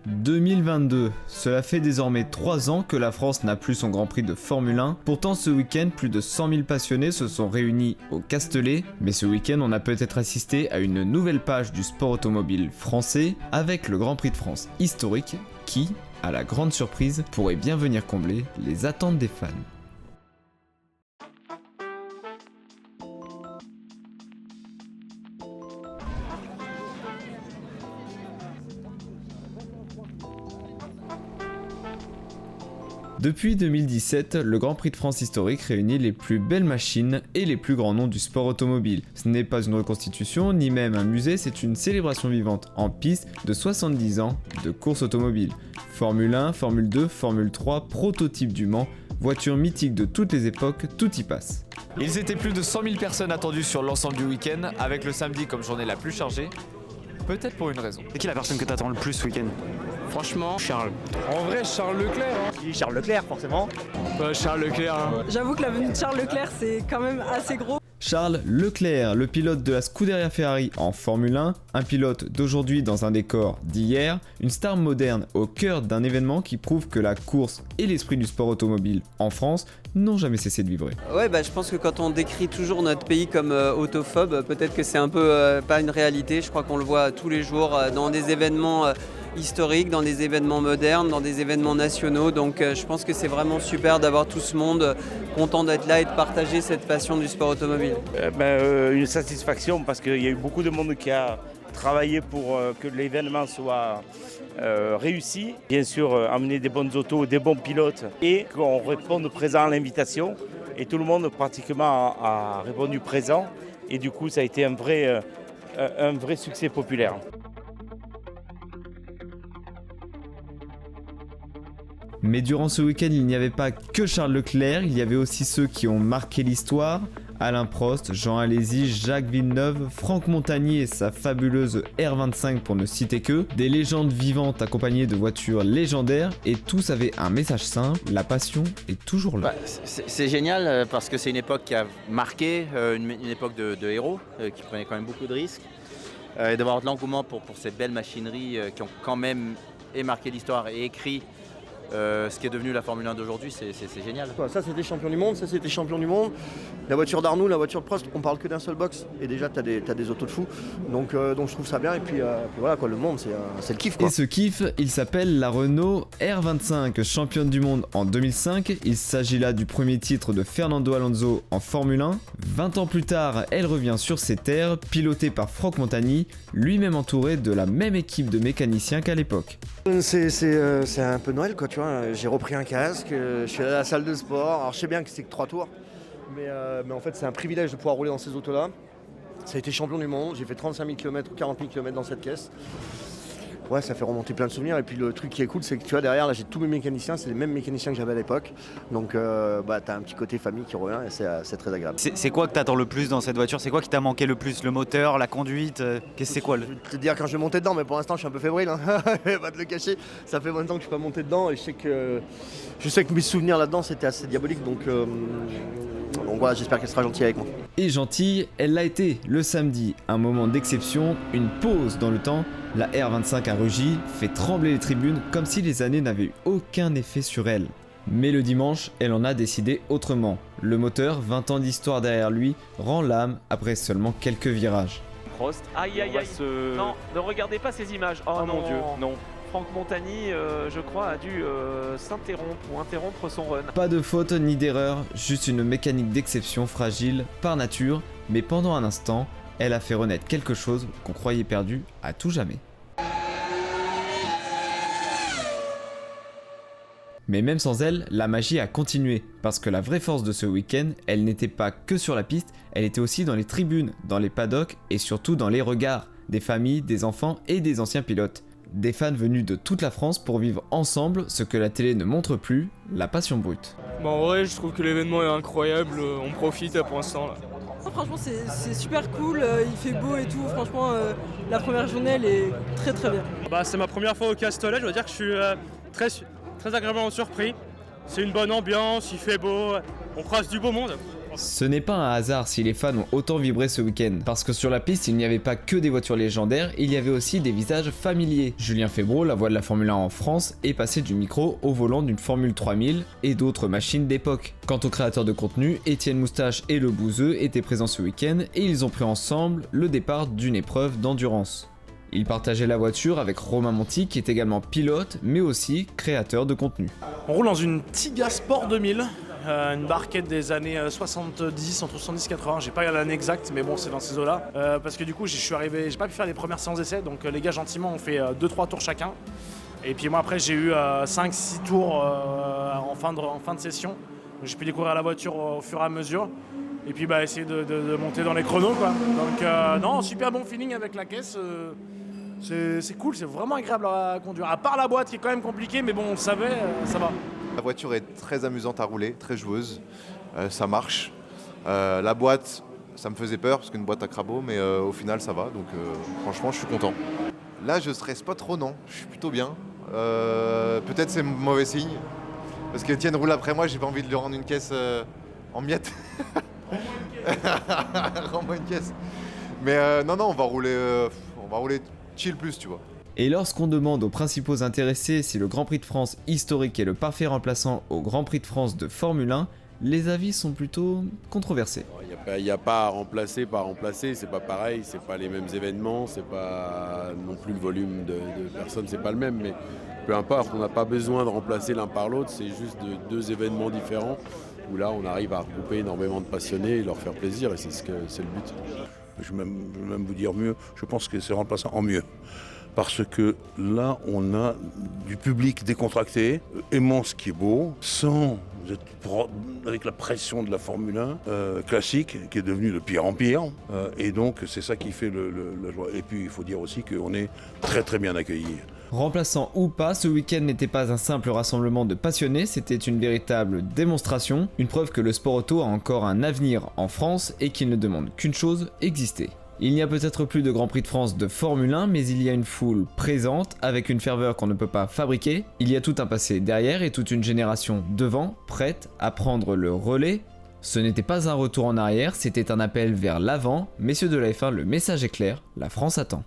2022, cela fait désormais 3 ans que la France n'a plus son Grand Prix de Formule 1. Pourtant ce week-end, plus de 100 000 passionnés se sont réunis au Castellet. Mais ce week-end, on a peut-être assisté à une nouvelle page du sport automobile français avec le Grand Prix de France historique qui, à la grande surprise, pourrait bien venir combler les attentes des fans. Depuis 2017, le Grand Prix de France historique réunit les plus belles machines et les plus grands noms du sport automobile. Ce n'est pas une reconstitution, ni même un musée, c'est une célébration vivante en piste de 70 ans de course automobile. Formule 1, Formule 2, Formule 3, prototype du Mans, voitures mythiques de toutes les époques, tout y passe. Ils étaient plus de 100 000 personnes attendues sur l'ensemble du week-end, avec le samedi comme journée la plus chargée. Peut-être pour une raison. C'est qui la personne que t'attends le plus ce week-end? Franchement, Charles. En vrai, Charles Leclerc. Charles Leclerc, forcément. Charles Leclerc. J'avoue que la venue de Charles Leclerc, c'est quand même assez gros. Charles Leclerc, le pilote de la Scuderia Ferrari en Formule 1, un pilote d'aujourd'hui dans un décor d'hier, une star moderne au cœur d'un événement qui prouve que la course et l'esprit du sport automobile en France n'ont jamais cessé de vibrer. Ouais, je pense que quand on décrit toujours notre pays comme autophobe, peut-être que c'est un peu pas une réalité. Je crois qu'on le voit tous les jours dans des événements historiques, dans des événements modernes, dans des événements nationaux. Donc je pense que c'est vraiment super d'avoir tout ce monde content d'être là et de partager cette passion du sport automobile. Une satisfaction parce qu'il y a eu beaucoup de monde qui a travaillé pour que l'événement soit réussi. Bien sûr, amener des bonnes autos, des bons pilotes et qu'on réponde présent à l'invitation. Et tout le monde pratiquement a répondu présent. Et du coup, ça a été un vrai succès populaire. Mais durant ce week-end, il n'y avait pas que Charles Leclerc, il y avait aussi ceux qui ont marqué l'histoire. Alain Prost, Jean Alesi, Jacques Villeneuve, Franck Montagny et sa fabuleuse R25 pour ne citer que, des légendes vivantes accompagnées de voitures légendaires et tous avaient un message simple, la passion est toujours là. C'est génial parce que c'est une époque qui a marqué, une époque de héros qui prenaient quand même beaucoup de risques et d'avoir de l'engouement pour ces belles machineries qui ont quand même marqué l'histoire et écrit ce qui est devenu la Formule 1 d'aujourd'hui, c'est génial. Ça c'était champion du monde, ça c'était champion du monde. La voiture d'Arnoux, la voiture de Prost, on parle que d'un seul box. Et déjà t'as des autos de fou. Donc je trouve ça bien. Et puis voilà quoi, le monde c'est le kiff quoi. Et ce kiff, il s'appelle la Renault R25, championne du monde en 2005. Il s'agit là du premier titre de Fernando Alonso en Formule 1. 20 ans plus tard, elle revient sur ses terres, pilotée par Franck Montagny, lui-même entouré de la même équipe de mécaniciens qu'à l'époque. C'est un peu Noël quoi, tu vois. J'ai repris un casque, je suis allé à la salle de sport. Alors je sais bien que c'est que 3 tours, mais en fait c'est un privilège de pouvoir rouler dans ces autos-là. Ça a été champion du monde, j'ai fait 35 000 km ou 40 000 km dans cette caisse. Ouais, ça fait remonter plein de souvenirs. Et puis le truc qui est cool, c'est que tu vois, derrière, là, j'ai tous mes mécaniciens, c'est les mêmes mécaniciens que j'avais à l'époque. Donc, t'as un petit côté famille qui revient et c'est très agréable. C'est quoi que t'attends le plus dans cette voiture? C'est quoi qui t'a manqué le plus? Le moteur, la conduite? C'est quoi Je vais te dire quand je vais monter dedans, mais pour l'instant, je suis un peu fébrile. Hein. Je vais pas te le cacher. Ça fait 20 ans que je suis pas monté dedans et je sais que mes souvenirs là-dedans, c'était assez diabolique. Donc voilà, j'espère qu'elle sera gentille avec moi. Et gentille, elle l'a été le samedi. Un moment d'exception, une pause dans le temps. La R25 a rugi, fait trembler les tribunes comme si les années n'avaient eu aucun effet sur elle. Mais le dimanche, elle en a décidé autrement. Le moteur, 20 ans d'histoire derrière lui, rend l'âme après seulement quelques virages. Prost. Aïe aïe aïe. Non, ne regardez pas ces images. Oh non, mon Dieu, non. Franck Montagny, je crois, a dû s'interrompre ou interrompre son run. Pas de faute ni d'erreur, juste une mécanique d'exception fragile par nature, mais pendant un instant, elle a fait renaître quelque chose qu'on croyait perdu à tout jamais. Mais même sans elle, la magie a continué, parce que la vraie force de ce week-end, elle n'était pas que sur la piste, elle était aussi dans les tribunes, dans les paddocks et surtout dans les regards des familles, des enfants et des anciens pilotes. Des fans venus de toute la France pour vivre ensemble ce que la télé ne montre plus, la passion brute. En vrai, je trouve que l'événement est incroyable, on profite pour l'instant là. Franchement, c'est super cool, il fait beau et tout. Franchement, la première journée, elle est très très bien. C'est ma première fois au Castellet, je dois dire que je suis très agréablement surpris. C'est une bonne ambiance, il fait beau, on croise du beau monde. Ce n'est pas un hasard si les fans ont autant vibré ce week-end, parce que sur la piste il n'y avait pas que des voitures légendaires, il y avait aussi des visages familiers. Julien Febvre, la voix de la Formule 1 en France, est passé du micro au volant d'une Formule 3000 et d'autres machines d'époque. Quant aux créateurs de contenu, Étienne Moustache et Le Bouzeux étaient présents ce week-end et ils ont pris ensemble le départ d'une épreuve d'endurance. Ils partageaient la voiture avec Romain Monti qui est également pilote mais aussi créateur de contenu. On roule dans une Tiga Sport 2000. Une barquette des années 70, entre 70 et 80, j'ai pas l'année exacte, mais bon, c'est dans ces eaux-là. Parce que du coup, j'ai pas pu faire les premières séances d'essai, donc les gars gentiment ont fait 2-3 tours chacun. Et puis moi après, j'ai eu 5-6 tours en fin de session. J'ai pu découvrir la voiture au fur et à mesure. Et puis essayer de monter dans les chronos, quoi. Donc non, super bon feeling avec la caisse. C'est cool, c'est vraiment agréable à conduire. À part la boîte qui est quand même compliquée, mais bon, on le savait, ça va. La voiture est très amusante à rouler, très joueuse, ça marche. La boîte, ça me faisait peur parce qu'une boîte à crabot, mais au final ça va, donc franchement je suis content. Là je stresse pas trop, non, je suis plutôt bien. Peut-être c'est mauvais signe, parce qu'Étienne roule après moi, j'ai pas envie de lui rendre une caisse en miettes. Rends-moi une caisse. Mais non, on va rouler chill plus, tu vois. Et lorsqu'on demande aux principaux intéressés si le Grand Prix de France historique est le parfait remplaçant au Grand Prix de France de Formule 1, les avis sont plutôt controversés. Il n'y a pas à remplacer, c'est pas pareil, c'est pas les mêmes événements, c'est pas non plus le volume de personnes, c'est pas le même, mais peu importe, on n'a pas besoin de remplacer l'un par l'autre, c'est juste deux événements différents où là on arrive à regrouper énormément de passionnés et leur faire plaisir et c'est le but. Je vais même vous dire mieux, je pense que c'est remplaçant en mieux. Parce que là, on a du public décontracté, aimant ce qui est beau, sans être avec la pression de la Formule 1 classique, qui est devenue de pire en pire. Et donc, c'est ça qui fait la joie. Et puis, il faut dire aussi qu'on est très très bien accueillis. Remplaçant ou pas, ce week-end n'était pas un simple rassemblement de passionnés, c'était une véritable démonstration, une preuve que le sport auto a encore un avenir en France et qu'il ne demande qu'une chose, exister. Il n'y a peut-être plus de Grand Prix de France de Formule 1, mais il y a une foule présente, avec une ferveur qu'on ne peut pas fabriquer. Il y a tout un passé derrière et toute une génération devant, prête à prendre le relais. Ce n'était pas un retour en arrière, c'était un appel vers l'avant. Messieurs de la F1, le message est clair, la France attend.